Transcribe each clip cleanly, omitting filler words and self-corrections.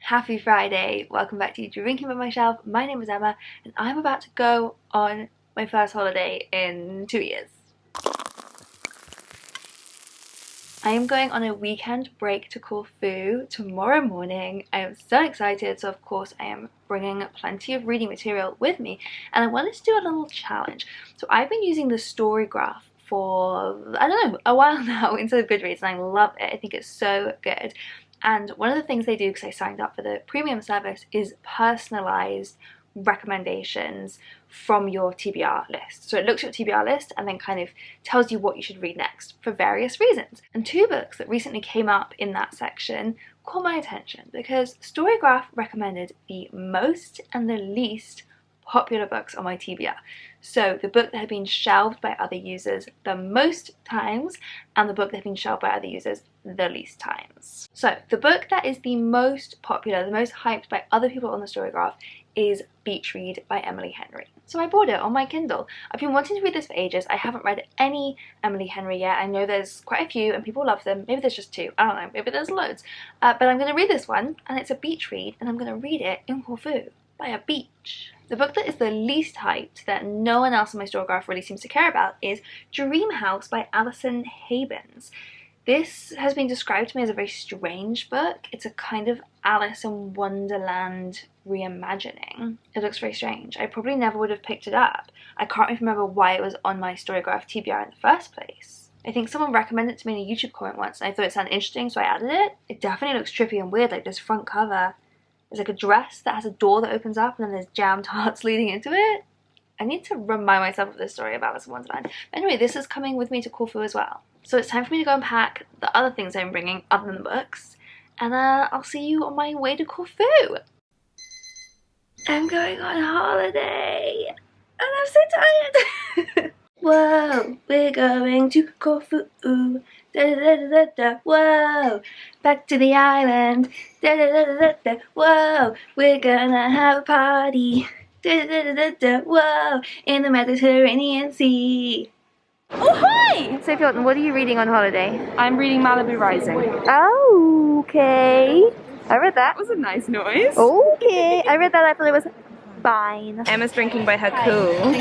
Happy Friday, welcome back to Drinking by Myself. My name is Emma and I'm about to go on my first holiday in 2 years. I am going on a weekend break to Corfu tomorrow morning. I am so excited, so of course I am bringing plenty of reading material with me and I wanted to do a little challenge. So I've been using the story graph for, I don't know, a while now instead of Goodreads and I love it. I think it's so good. And one of the things they do, because I signed up for the premium service, is personalized recommendations from your TBR list. So it looks at your TBR list and then kind of tells you what you should read next for various reasons. And two books that recently came up in that section caught my attention because Storygraph recommended the most and the least popular books on my TBR. So the book that had been shelved by other users the most times and the book that had been shelved by other users the least times. So the book that is the most popular, the most hyped by other people on the Storygraph is Beach Read by Emily Henry. So I bought it on my Kindle. I've been wanting to read this for ages. I haven't read any Emily Henry yet. I know there's quite a few and people love them. Maybe there's just two. I don't know. Maybe there's loads. But I'm going to read this one and it's a beach read and I'm going to read it in Corfu by a beach. The book that is the least hyped, that no one else on my Storygraph really seems to care about, is Dreamhouse by Alison Habens. This has been described to me as a very strange book. It's a kind of Alice in Wonderland reimagining. It looks very strange. I probably never would have picked it up. I can't even remember why it was on my Storygraph TBR in the first place. I think someone recommended it to me in a YouTube comment once and I thought it sounded interesting so I added it. It definitely looks trippy and weird, like this front cover. There's like a dress that has a door that opens up and then there's jam tarts leading into it. I need to remind myself of this story about Alice in Wonderland. But anyway, this is coming with me to Corfu as well. So it's time for me to go and pack the other things I'm bringing other than the books. And I'll see you on my way to Corfu. I'm going on holiday. And I'm so tired. Whoa, we're going to Corfu. Da, da, da, da, da. Whoa, back to the island. Da, da, da, da, da. Whoa, we're gonna have a party. Da, da, da, da, da. Whoa, in the Mediterranean Sea. Oh, hi! Sophie, what are you reading on holiday? I'm reading Malibu Rising. Oh, okay. I read that. That was a nice noise. Okay, I read that. I thought it was fine. Emma's drinking by her cool.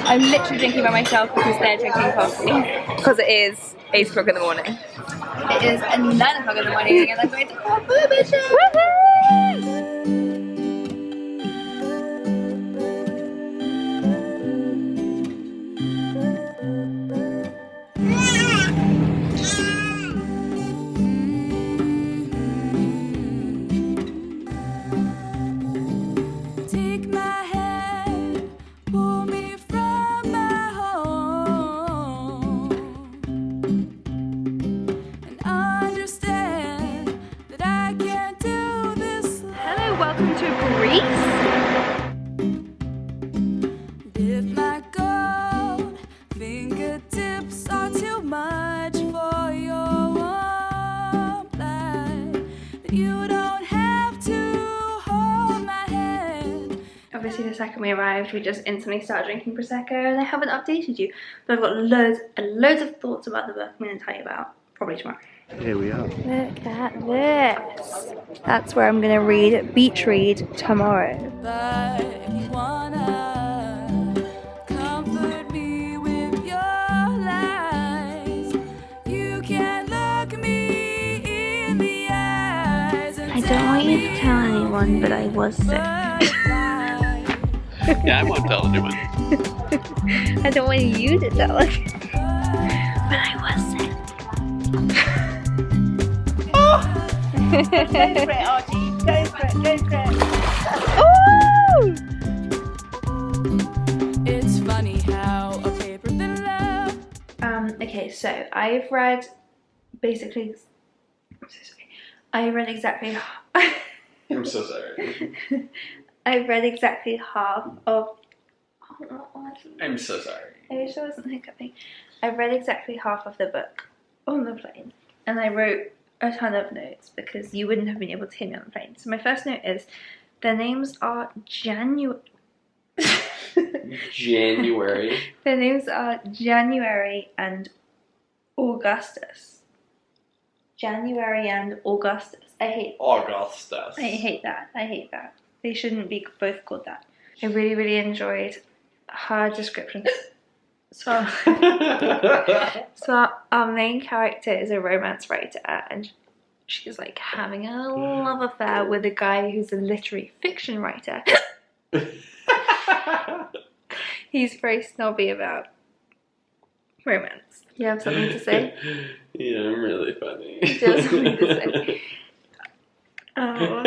I'm literally drinking by myself because they're drinking coffee. Because it is 8 o'clock in the morning. It is 9 o'clock in the morning and I'm going to Corfu, bitches! Woohoo! Welcome to Greece. If my gold fingertips are too much for your warm light, you don't have to hold my hand. Obviously the second we arrived we just instantly started drinking Prosecco and I haven't updated you. But I've got loads and loads of thoughts about the book I'm going to tell you about probably tomorrow. Here we are. Look at this. That's where I'm going to read Beach Read tomorrow. But if you wanna comfort me with your lies, you can look me in the eyes and I don't want you to tell anyone, but I was sick. Yeah, I won't tell anyone. I don't want you to tell us. But I was sick. Go for it, Archie. Go for it, go for it. Ooh! It's funny how a paper thin love. Okay, so I've read basically. I'm so sorry. I read exactly. I'm so sorry. I've read exactly half of. I'm so sorry. I wish I wasn't hiccuping. I've read exactly half of the book on the plane, and I wrote a ton of notes because you wouldn't have been able to hear me on the plane. So my first note is, their names are January. Their names are January and Augustus. January and Augustus. I hate Augustus. I hate that. I hate that. They shouldn't be both called that. I really, really enjoyed her description. So, so our main character is a romance writer, and she's like having a love affair with a guy who's a literary fiction writer. He's very snobby about romance. You have something to say? Yeah, I'm really funny. You have something to say? Oh.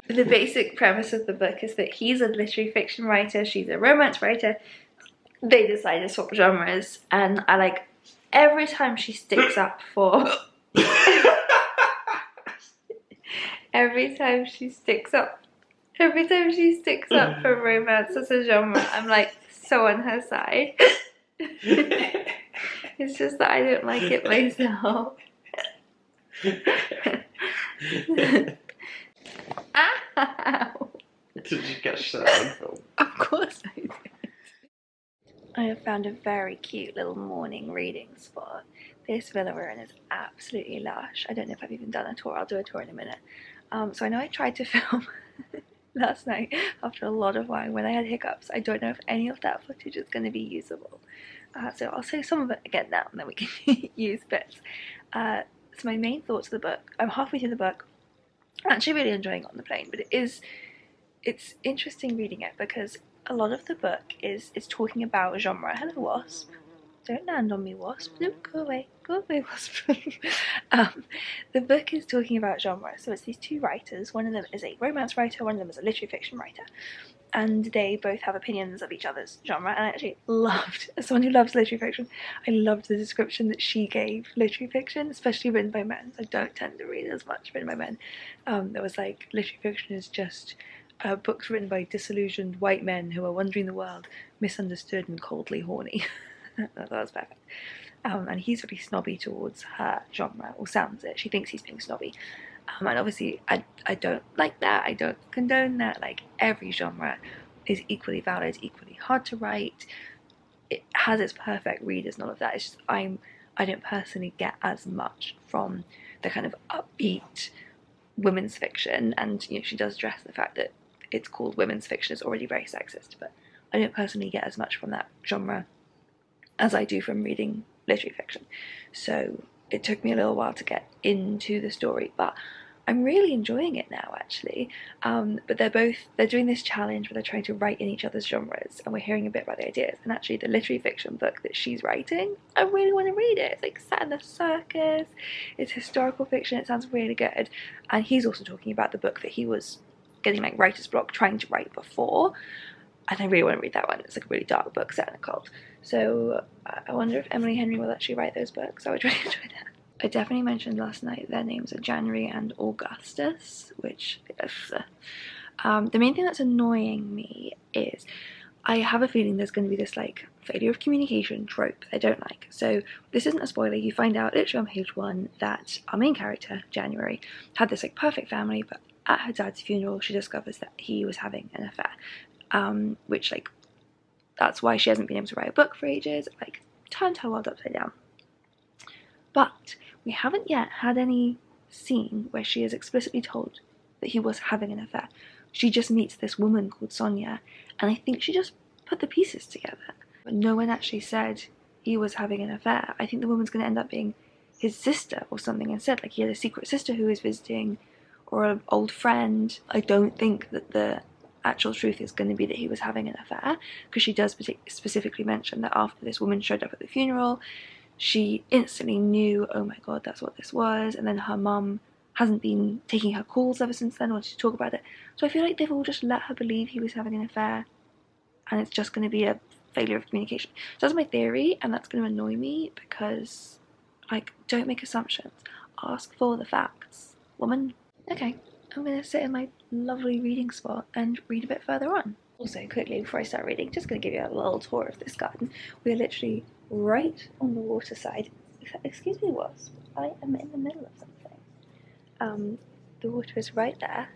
The basic premise of the book is that he's a literary fiction writer, she's a romance writer. They decide to swap genres, and I like every time she sticks up for every time she sticks up for romance as a genre, I'm like so on her side. It's just that I don't like it myself. Ow. Did you catch that on film? Of course I did. I have found a very cute little morning reading spot. This villa we're in is absolutely lush. I don't know if I've even done a tour. I'll do a tour in a minute. So I know I tried to film last night after a lot of wine when I had hiccups. I don't know if any of that footage is going to be usable. So I'll say some of it again now, and then we can use bits. So my main thoughts of the book. I'm halfway through the book. I'm actually really enjoying it on the plane, but it's interesting reading it because a lot of the book is talking about genre. Hello, Wasp. Don't land on me, Wasp. No, go away, Wasp. The book is talking about genre. So it's these two writers. One of them is a romance writer, one of them is a literary fiction writer. And they both have opinions of each other's genre. And I actually loved, as someone who loves literary fiction, I loved the description that she gave literary fiction, especially written by men. I don't tend to read as much written by men. There was like, literary fiction is just books written by disillusioned white men who are wandering the world, misunderstood and coldly horny. That was perfect. And he's really snobby towards her genre, or sounds it. She thinks he's being snobby. And obviously I don't like that. I don't condone that. Like, every genre is equally valid, equally hard to write. It has its perfect readers and all of that. It's just I don't personally get as much from the kind of upbeat women's fiction. And you know, she does address the fact that it's called women's fiction is already very sexist, but I don't personally get as much from that genre as I do from reading literary fiction. So it took me a little while to get into the story, but I'm really enjoying it now, actually. But they're doing this challenge where they're trying to write in each other's genres, and we're hearing a bit about the ideas. And actually, the literary fiction book that she's writing, I really want to read it. It's like set in the circus, it's historical fiction, it sounds really good. And he's also talking about the book that he was getting like writer's block trying to write before, and I really want to read that one. It's like a really dark book set in a cult. So I wonder if Emily Henry will actually write those books. I would really enjoy that. I definitely mentioned last night their names are January and Augustus, which the main thing that's annoying me is I have a feeling there's going to be this like failure of communication trope I don't like. So this isn't a spoiler. You find out literally on page 1 that our main character, January, had this like perfect family, but at her dad's funeral she discovers that he was having an affair, which like that's why she hasn't been able to write a book for ages. Like, turned her world upside down. But we haven't yet had any scene where she is explicitly told that he was having an affair. She just meets this woman called Sonia, and I think she just put the pieces together. But no one actually said he was having an affair. I think the woman's going to end up being his sister or something instead. Like, he had a secret sister who was visiting, or an old friend. I don't think that the actual truth is going to be that he was having an affair, because she does specifically mention that after this woman showed up at the funeral, she instantly knew, oh my god, that's what this was. And then her mum hasn't been taking her calls ever since then, wanted to talk about it. So I feel like they've all just let her believe he was having an affair, and it's just going to be a failure of communication. So that's my theory, and that's going to annoy me, because, like, don't make assumptions. Ask for the facts, woman. Okay, I'm going to sit in my lovely reading spot and read a bit further on. Also, quickly, before I start reading, just going to give you a little tour of this garden. We are literally right on the water side. Excuse me, Wasp, I am in the middle of something. The water is right there.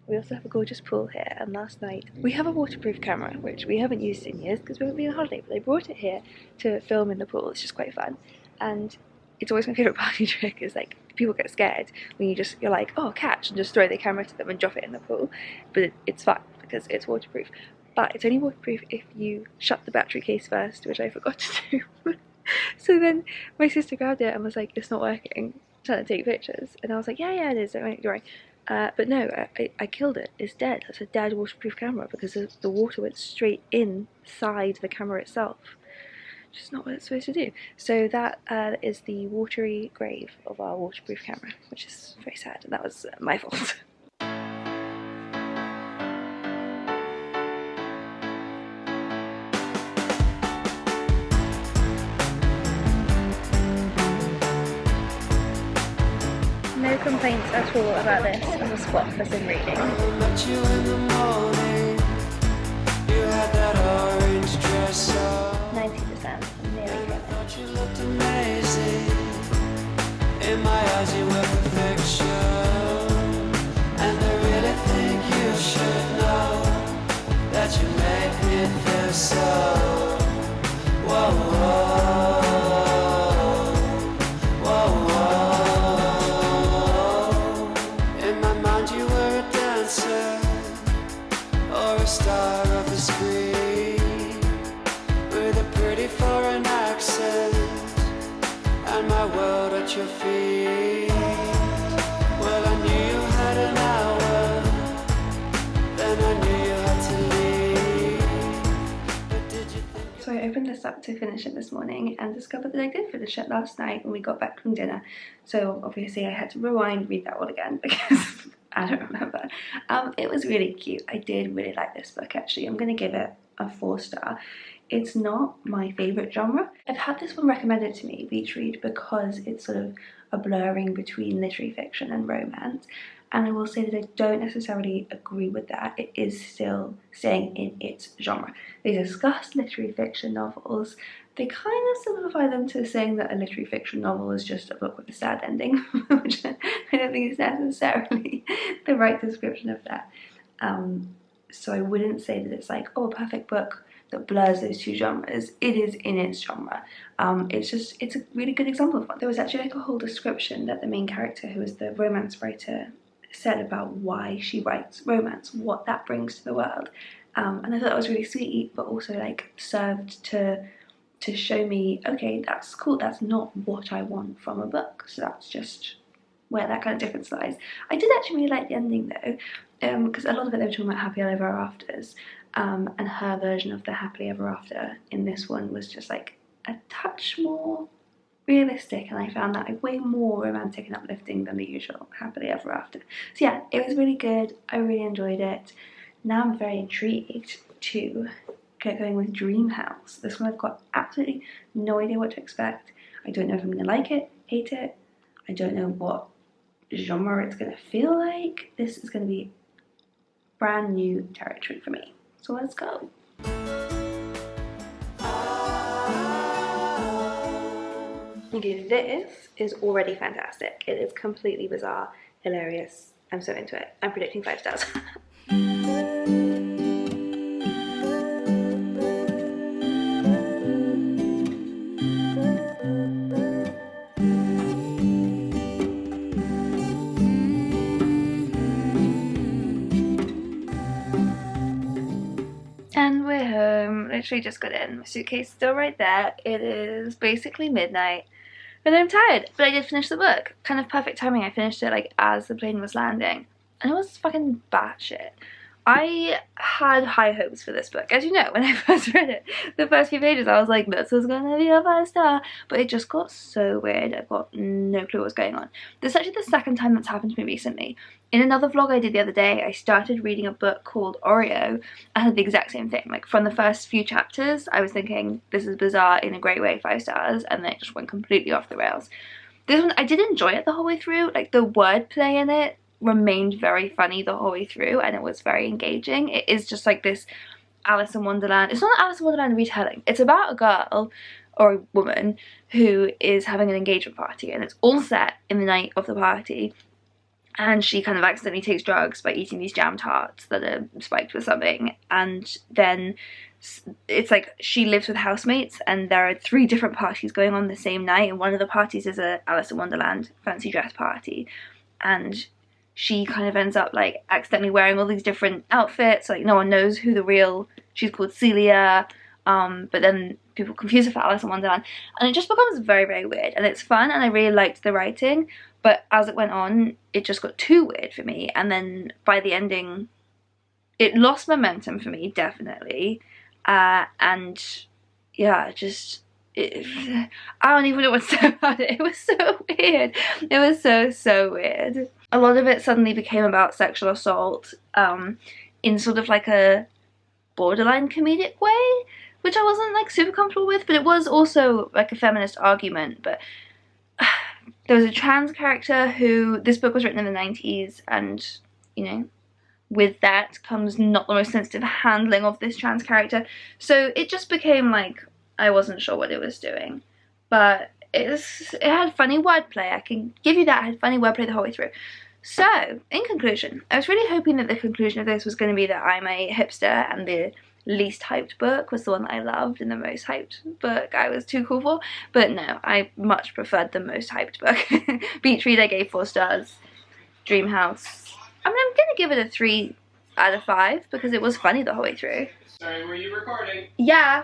We also have a gorgeous pool here, and last night we have a waterproof camera, which we haven't used in years because we haven't been on holiday, but I brought it here to film in the pool. It's just quite fun. And it's always my favourite party trick, is like people get scared when you're like, oh, catch, and just throw the camera to them and drop it in the pool. But it's fine because it's waterproof. But it's only waterproof if you shut the battery case first, which I forgot to do. So then my sister grabbed it and was like, it's not working, trying to take pictures. And I was like, yeah, it is, don't worry. But no, I killed it. It's dead. That's a dead waterproof camera because the water went straight inside the camera itself. Which is not what it's supposed to do. So that is the watery grave of our waterproof camera, which is very sad, and that was my fault. No complaints at all about this on the spot for some reading. 90%, nearly finished. You looked amazing. In my eyes you were perfection. And I really think you should know that you make me feel so. Whoa, whoa, whoa, whoa. In my mind you were a dancer or a star of the screen. Foreign accent and my world at your feet. Well, I knew you had an hour, then I knew you had to leave. But did you think? So I opened this up to finish it this morning and discovered that I did finish it last night when we got back from dinner. So obviously I had to read that all again because I don't remember. It was really cute. I did really like this book actually. I'm going to give it a 4-star. It's not my favourite genre. I've had this one recommended to me, Beach Read, because it's sort of a blurring between literary fiction and romance. And I will say that I don't necessarily agree with that. It is still staying in its genre. They discuss literary fiction novels. They kind of simplify them to saying that a literary fiction novel is just a book with a sad ending, which I don't think is necessarily the right description of that. So I wouldn't say that it's like, oh, a perfect book that blurs those two genres. It is in its genre. It's a really good example of one. There was actually like a whole description that the main character, who is the romance writer, said about why she writes romance, what that brings to the world. And I thought that was really sweet, but also like served to show me, okay, that's cool, that's not what I want from a book. So that's just where that kind of difference lies. I did actually really like the ending though, because a lot of it they were talking about happy ever afters. And her version of the happily ever after in this one was just like a touch more realistic, and I found that like way more romantic and uplifting than the usual happily ever after. So yeah, it was really good. I really enjoyed it. Now I'm very intrigued to get going with Dreamhouse. This one I've got absolutely no idea what to expect. I don't know if I'm going to like it, hate it. I don't know what genre it's going to feel like. This is going to be brand new territory for me. So let's go. Okay, this is already fantastic. It is completely bizarre, hilarious. I'm so into it. I'm predicting 5 stars. And we're home. Literally just got in. My suitcase is still right there. It is basically midnight. And I'm tired, but I did finish the book. Kind of perfect timing. I finished it like as the plane was landing. And it was fucking batshit. I had high hopes for this book. As you know, when I first read it, the first few pages, I was like, this is gonna be a 5-star. But it just got so weird. I've got no clue what's going on. This is actually the second time that's happened to me recently. In another vlog I did the other day, I started reading a book called Oreo and had the exact same thing. Like from the first few chapters, I was thinking, this is bizarre in a great way, 5 stars, and then it just went completely off the rails. This one, I did enjoy it the whole way through. Like the wordplay in it remained very funny the whole way through, and it was very engaging. It is just like this Alice in Wonderland. It's not Alice in Wonderland retelling. It's about a girl or a woman who is having an engagement party, and it's all set in the night of the party. And she kind of accidentally takes drugs by eating these jam tarts that are spiked with something, and then it's like she lives with housemates, and there are 3 different parties going on the same night, and one of the parties is a Alice in Wonderland fancy dress party, and she kind of ends up like accidentally wearing all these different outfits. Like no one knows who the real, she's called Celia, but then people confuse her for Alice in Wonderland, and it just becomes very, very weird, and it's fun, and I really liked the writing, but as it went on it just got too weird for me, and then by the ending it lost momentum for me, definitely. And yeah, just I don't even know what to say about it. It was so weird. It was so weird. A lot of it suddenly became about sexual assault in sort of like a borderline comedic way, which I wasn't like super comfortable with, but it was also like a feminist argument. But there was a trans character who, this book was written in the 90s, and you know, with that comes not the most sensitive handling of this trans character, so it just became like I wasn't sure what it was doing. But it had funny wordplay, I can give you that. It had funny wordplay the whole way through. So in conclusion, I was really hoping that the conclusion of this was going to be that I'm a hipster and the least hyped book was the one that I loved, and the most hyped book I was too cool for. But no, I much preferred the most hyped book. Beach Read I gave 4 stars. Dreamhouse, I mean, I'm gonna give it a 3 out of 5 because it was funny the whole way through. Sorry, were you recording? Yeah.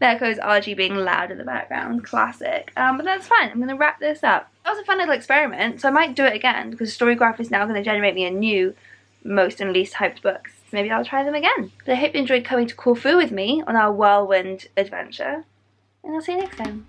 There goes RG being loud in the background. Classic. But that's fine. I'm gonna wrap this up. That was a fun little experiment, so I might do it again because Storygraph is now gonna generate me a new most and least hyped books. Maybe I'll try them again. But I hope you enjoyed coming to Corfu with me on our whirlwind adventure, and I'll see you next time.